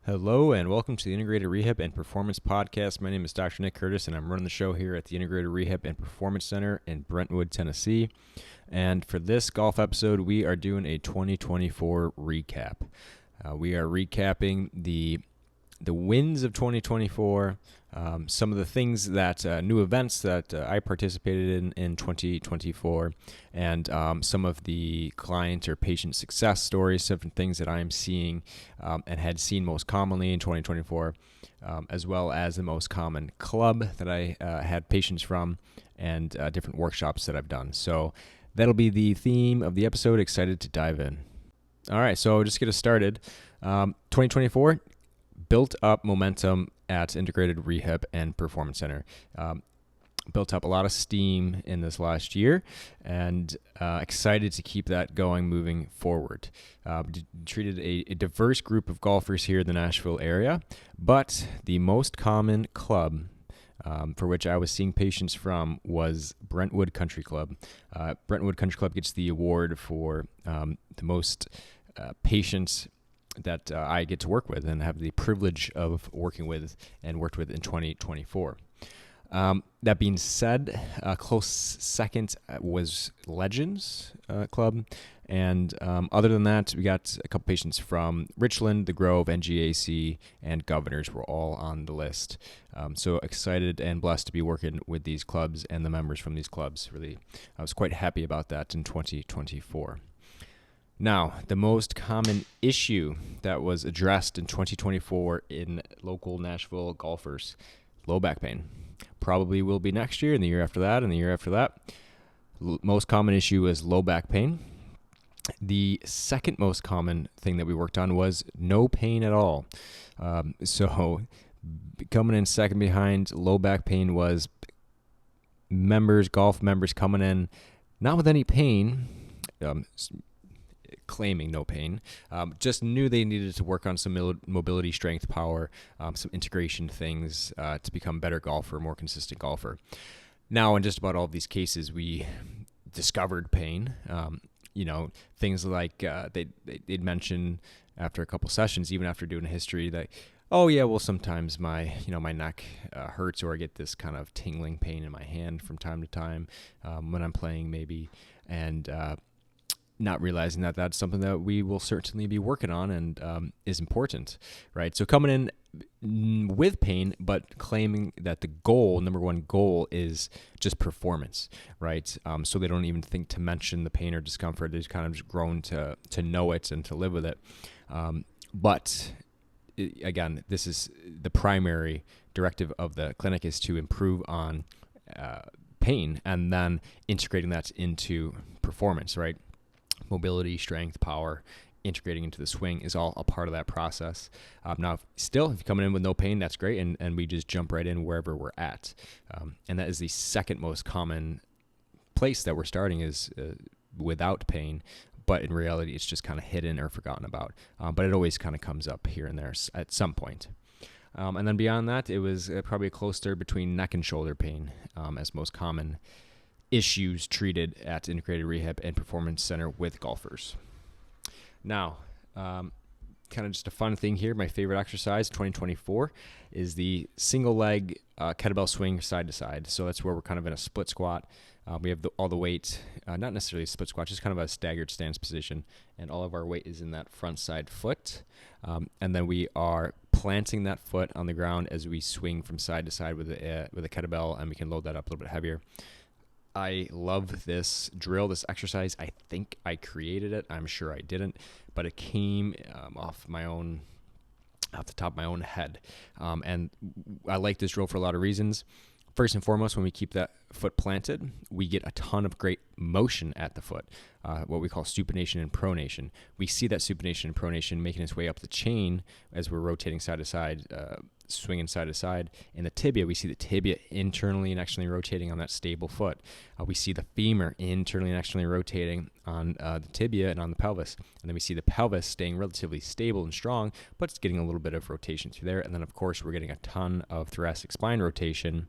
Hello and welcome to the Integrated Rehab and Performance Podcast. My name is Dr. Nick Curtis and I'm running the show here at the Integrated Rehab and Performance Center in Brentwood, Tennessee. And for this golf episode, we are doing a 2024 recap. We are recapping the wins of 2024, some of the things that new events that I participated in 2024, and some of the client or patient success stories, different things that I'm seeing and had seen most commonly in 2024, as well as the most common club that I had patients from and different workshops that I've done. So that'll be the theme of the episode. Excited to dive in. All right, so just get us started. 2024. Built up momentum at Integrated Rehab and Performance Center. Built up a lot of steam in this last year and excited to keep that going moving forward. Treated a diverse group of golfers here in the Nashville area, but the most common club for which I was seeing patients from was Brentwood Country Club. Brentwood Country Club gets the award for the most patients that I get to work with and have the privilege of working with and worked with in 2024. That being said, a close second was Legends Club. And other than that, we got a couple patients from Richland, The Grove, NGAC, and Governors were all on the list. So excited and blessed to be working with these clubs and the members from these clubs. Really, I was quite happy about that in 2024. Now, the most common issue that was addressed in 2024 in local Nashville golfers, low back pain. Probably will be next year and the year after that and the year after that. Most common issue is low back pain. The second most common thing that we worked on was no pain at all. So coming in second behind low back pain was golf members coming in not with any pain, claiming no pain, just knew they needed to work on some mobility, strength, power, some integration things to become a better golfer, more consistent golfer. Now, in just about all of these cases, we discovered pain. Things like they'd mention after a couple sessions, even after doing a history, that, oh yeah, well sometimes my neck hurts, or I get this kind of tingling pain in my hand from time to time when I'm playing maybe, and not realizing that that's something that we will certainly be working on and is important, right? So coming in with pain, but claiming that the number one goal is just performance, right? So they don't even think to mention the pain or discomfort. They've kind of just grown to know it and to live with it. Again, this is the primary directive of the clinic, is to improve on pain and then integrating that into performance, right? Mobility, strength, power, integrating into the swing is all a part of that process. Now, still, if you're coming in with no pain, that's great, and we just jump right in wherever we're at. And that is the second most common place that we're starting, is without pain, but in reality, it's just kind of hidden or forgotten about. But it always kind of comes up here and there at some point. And then beyond that, it was probably a close third between neck and shoulder pain as most common issues treated at Integrated Rehab and Performance Center with golfers. Now, kind of just a fun thing here. My favorite exercise 2024 is the single leg kettlebell swing side to side. So that's where we're kind of in a split squat. We have all the weight, not necessarily a split squat, just kind of a staggered stance position. And all of our weight is in that front side foot. And then we are planting that foot on the ground as we swing from side to side with a kettlebell, and we can load that up a little bit heavier. I love this drill, this exercise. I think I created it. I'm sure I didn't, but it came off the top of my own head. And I like this drill for a lot of reasons. First and foremost, when we keep that foot planted, we get a ton of great motion at the foot, what we call supination and pronation. We see that supination and pronation making its way up the chain as we're rotating side to side, swinging side to side. In the tibia, we see the tibia internally and externally rotating on that stable foot. We see the femur internally and externally rotating on the tibia and on the pelvis. And then we see the pelvis staying relatively stable and strong, but it's getting a little bit of rotation through there. And then, of course, we're getting a ton of thoracic spine rotation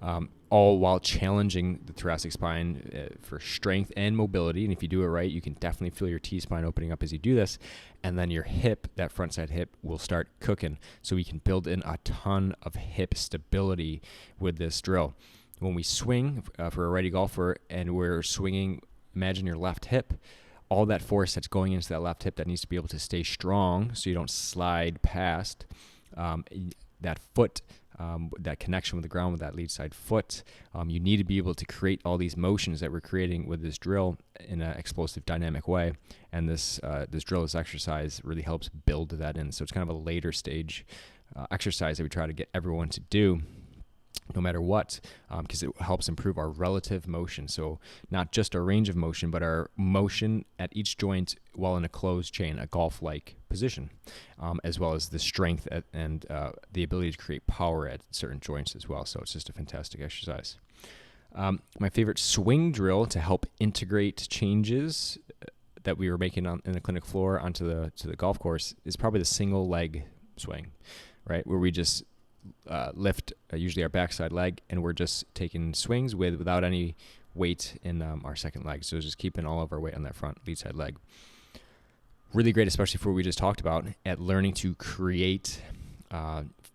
all while challenging the thoracic spine for strength and mobility. And if you do it right, you can definitely feel your T-spine opening up as you do this. And then your hip, that front side hip, will start cooking. So we can build in a ton of hip stability with this drill. When we swing for a righty golfer and we're swinging, imagine your left hip, all that force that's going into that left hip that needs to be able to stay strong so you don't slide past that foot, that connection with the ground with that lead side foot. You need to be able to create all these motions that we're creating with this drill in an explosive, dynamic way. And this drill, this exercise really helps build that in. So it's kind of a later stage exercise that we try to get everyone to do, no matter what, because it helps improve our relative motion. So not just our range of motion, but our motion at each joint while in a closed chain, a golf-like position, as well as the strength and the ability to create power at certain joints as well. So it's just a fantastic exercise. My favorite swing drill to help integrate changes that we were making in the clinic floor onto the golf course is probably the single leg swing, right? Where we just lift usually our backside leg, and we're just taking swings without any weight in our second leg. So just keeping all of our weight on that front lead side leg. Really great, especially for what we just talked about, at learning to create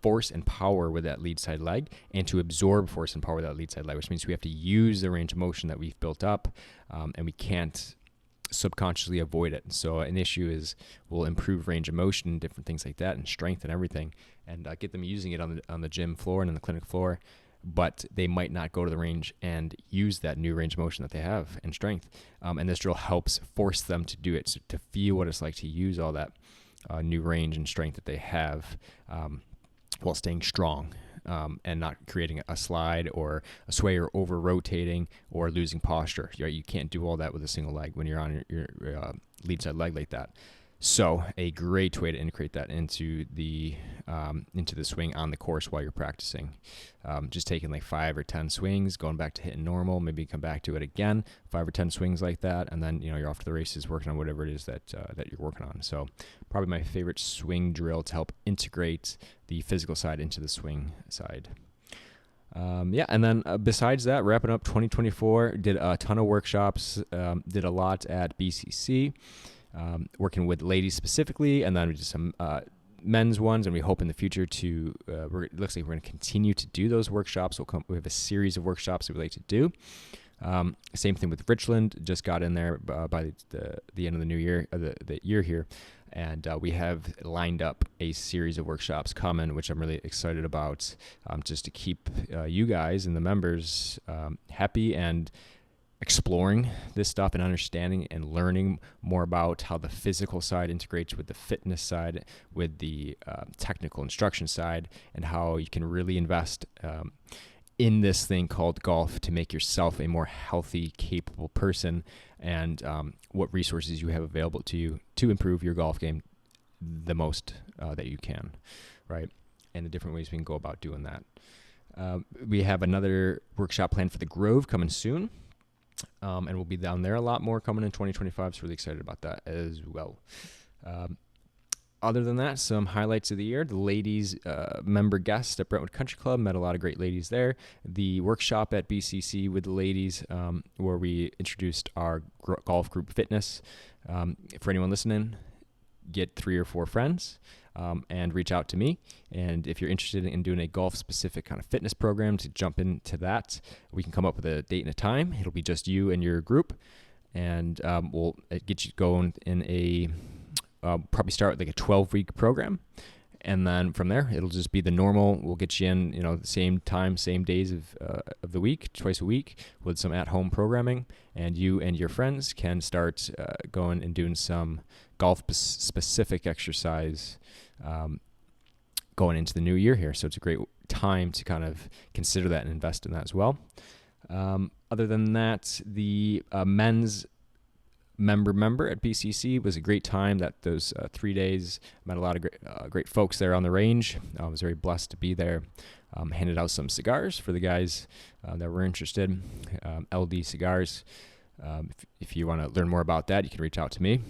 force and power with that lead side leg, and to absorb force and power with that lead side leg, which means we have to use the range of motion that we've built up, and we can't subconsciously avoid it. So an issue is we'll improve range of motion, different things like that, and strength and everything, and get them using it on the gym floor and on the clinic floor, but they might not go to the range and use that new range of motion that they have and strength. And this drill helps force them to do it, so to feel what it's like to use all that new range and strength that they have while staying strong. And not creating a slide or a sway or over rotating or losing posture. Right? You can't do all that with a single leg when you're on your lead side leg like that. So a great way to integrate that into the swing on the course while you're practicing. Just taking like 5 or 10 swings, going back to hitting normal, maybe come back to it again, 5 or 10 swings like that, and then you're off to the races working on whatever it is that you're working on. So probably my favorite swing drill to help integrate the physical side into the swing side. And then besides that, wrapping up 2024, did a ton of workshops, did a lot at BCC. Working with ladies specifically, and then we did some men's ones, and we hope in the future to, looks like we're going to continue to do those workshops. We have a series of workshops that we like to do. Same thing with Richland, just got in there by the end of the new year, the year here, and we have lined up a series of workshops coming, which I'm really excited about, just to keep you guys and the members happy and exploring this stuff and understanding and learning more about how the physical side integrates with the fitness side, with the technical instruction side, and how you can really invest in this thing called golf to make yourself a more healthy, capable person, and what resources you have available to you to improve your golf game the most that you can, right? And the different ways we can go about doing that. We have another workshop planned for the Grove coming soon. And we'll be down there a lot more coming in 2025, so really excited about that as well. Other than that, some highlights of the year. The ladies member guest at Brentwood Country Club, met a lot of great ladies there. The workshop at BCC with the ladies, where we introduced our golf group fitness. For anyone listening, get 3 or 4 friends and reach out to me. And if you're interested in doing a golf-specific kind of fitness program to jump into that, we can come up with a date and a time. It'll be just you and your group, and we'll get you going in a probably start with like a 12-week program. And then from there, it'll just be the normal. We'll get you in, the same time, same days of the week, twice a week, with some at-home programming. And you and your friends can start going and doing some golf-specific exercise going into the new year here. So it's a great time to kind of consider that and invest in that as well. Other than that, the men's member at BCC was a great time. Those 3 days, met a lot of great folks there on the range. I was very blessed to be there. Handed out some cigars for the guys that were interested. LD cigars. If you want to learn more about that, you can reach out to me.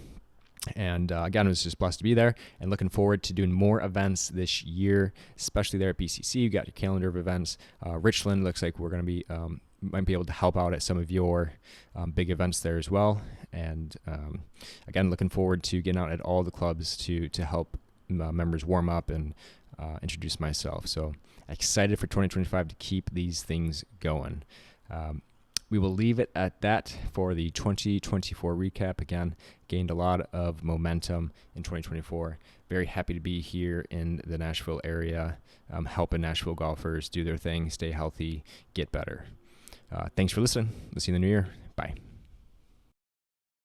And again, I was just blessed to be there and looking forward to doing more events this year, especially there at BCC. You got your calendar of events. Richland looks like we're going to be might be able to help out at some of your big events there as well. And again, looking forward to getting out at all the clubs to help members warm up and introduce myself. So excited for 2025 to keep these things going. We will leave it at that for the 2024 recap. Again, gained a lot of momentum in 2024. Very happy to be here in the Nashville area, helping Nashville golfers do their thing, stay healthy, get better. Thanks for listening. We'll see you in the new year. Bye.